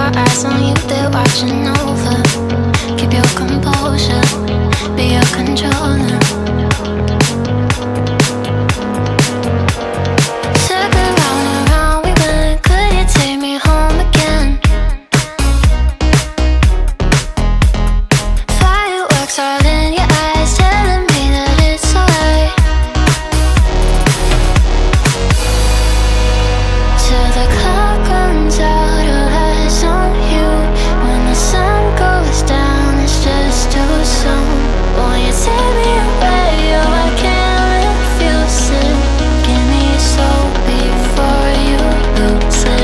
our eyes on you, they're watching over. Keep your composure, be your controller. Circle round and round we went, could you take me home again? Fireworks all in your eyes, telling me that it's alright. Till the clock runs out, all eyes on you. When the sun goes down, it's just too soon. Won't you take me away? Oh, I can't refuse it. Give me your soul before you lose it.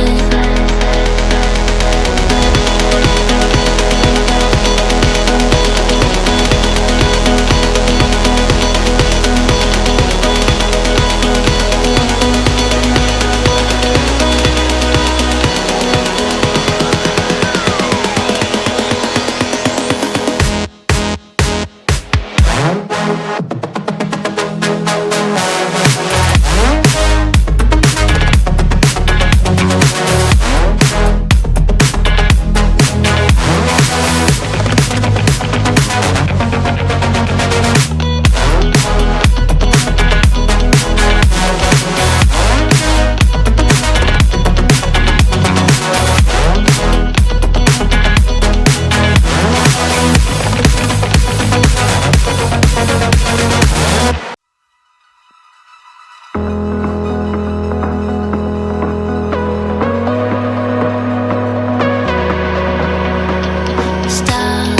Stop.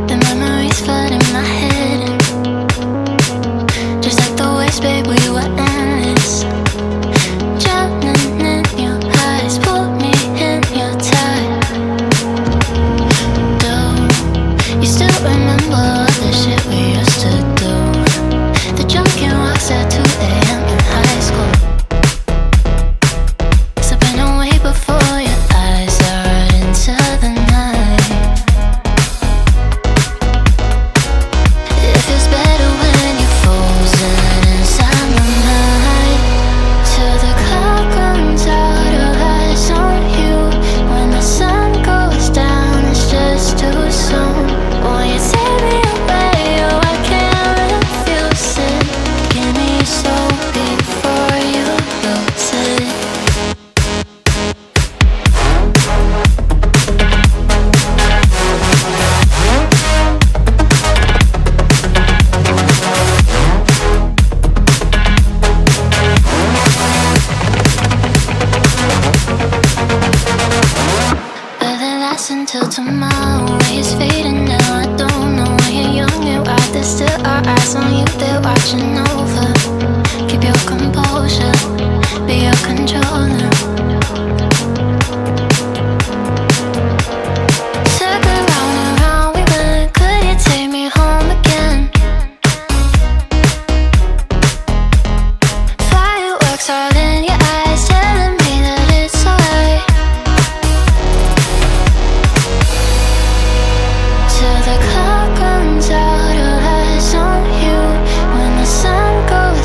The memories flood in my head. Just like the waves, babe, we were endless. Drowning in your eyes, pull me in your tide. Do you still remember all the shit we used to do? The drunken walks at 2 a.m. in high school. Slipping away before your eyes are right into the night. It feels better when you're frozen inside my mind. Till the clock runs out, all eyes on you. When the sun goes down, it's just too soon. Won't you take me away? Oh, I can't refuse it. Give me your soul before you lose it. Will it last until tomorrow? It's fading now, I don't know. When you're young, you're out there, still our eyes on you, they're watching over. Keep your composure, be your controller. Circle round and round we went, could you take me home again? Fireworks all in your eyes, telling me that it's alright. Till the clock runs out, all eyes on you. When the sun goes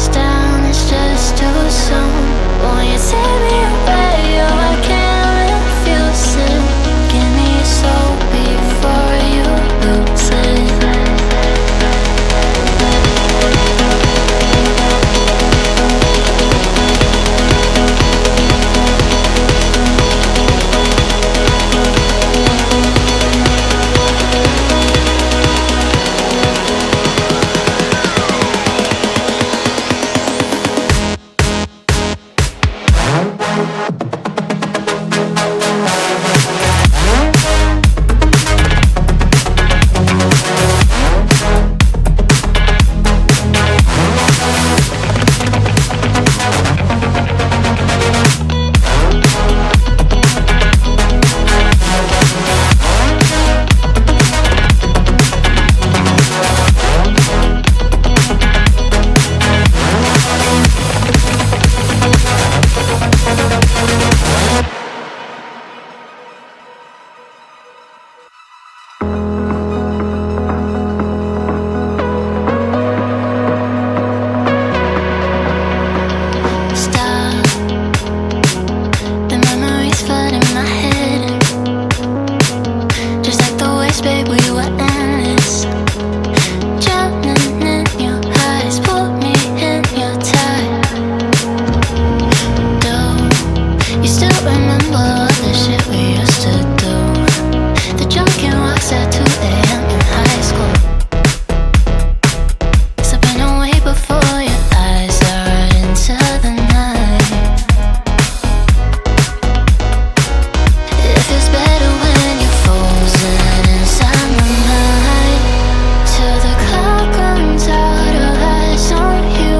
feels better when you're frozen inside my mind. Till the clock runs out of eyes on you.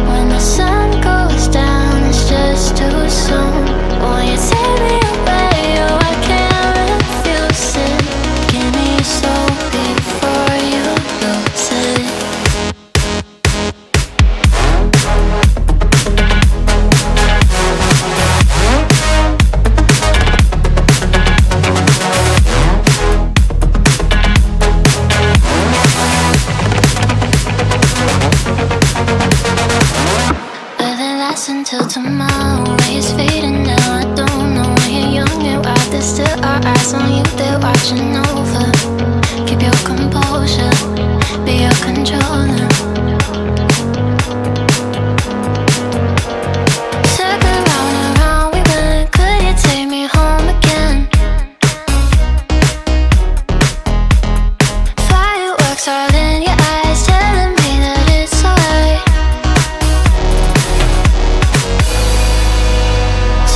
When the sun goes down, it's just too soon. Won't you take me away? Oh, I can't refuse it. Give me your soul before you lose it. Until tomorrow is fading now. I don't know when you're young and wild. There's still our eyes on you, they're watching over. Keep your composure, be your controller. Circle round and round we went. Could you take me home again? Fireworks all in your eyes, telling me that it's alright.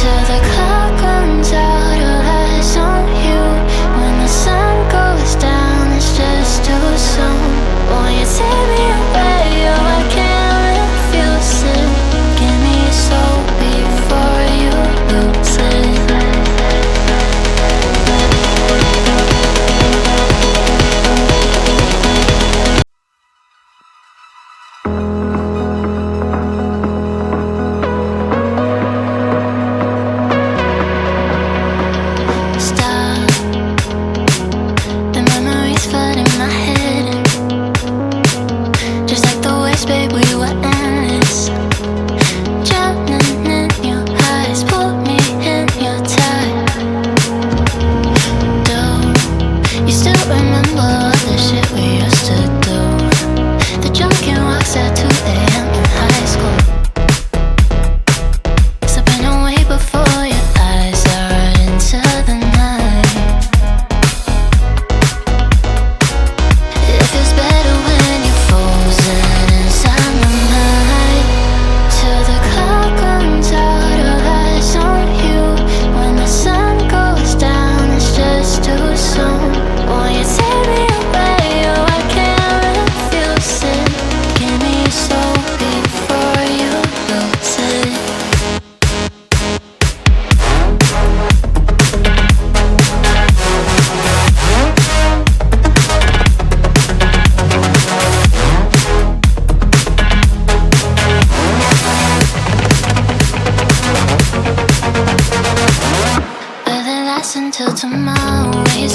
Till the clock runs out of eyes on you. When the sun goes down, it's just too soon. Won't you take me away? Oh, I can't refuse it. Give me your soul before you lose it. Stop. The memories flood in my head. Just like the waves, babe, we were endless. Drowning in your eyes, put me in your tide. Do you still remember all the shit we used to do? The drunken walks at 2 a.m. in high school. Slipping away before your eyes are into the night. It feels better when you're frozen inside my mind. Till the clock runs out of eyes on you. When the sun goes down, it's just too soon. Won't you take me away? Oh, I can't refuse it. Give me your soul before you lose it. Will it last until tomorrow is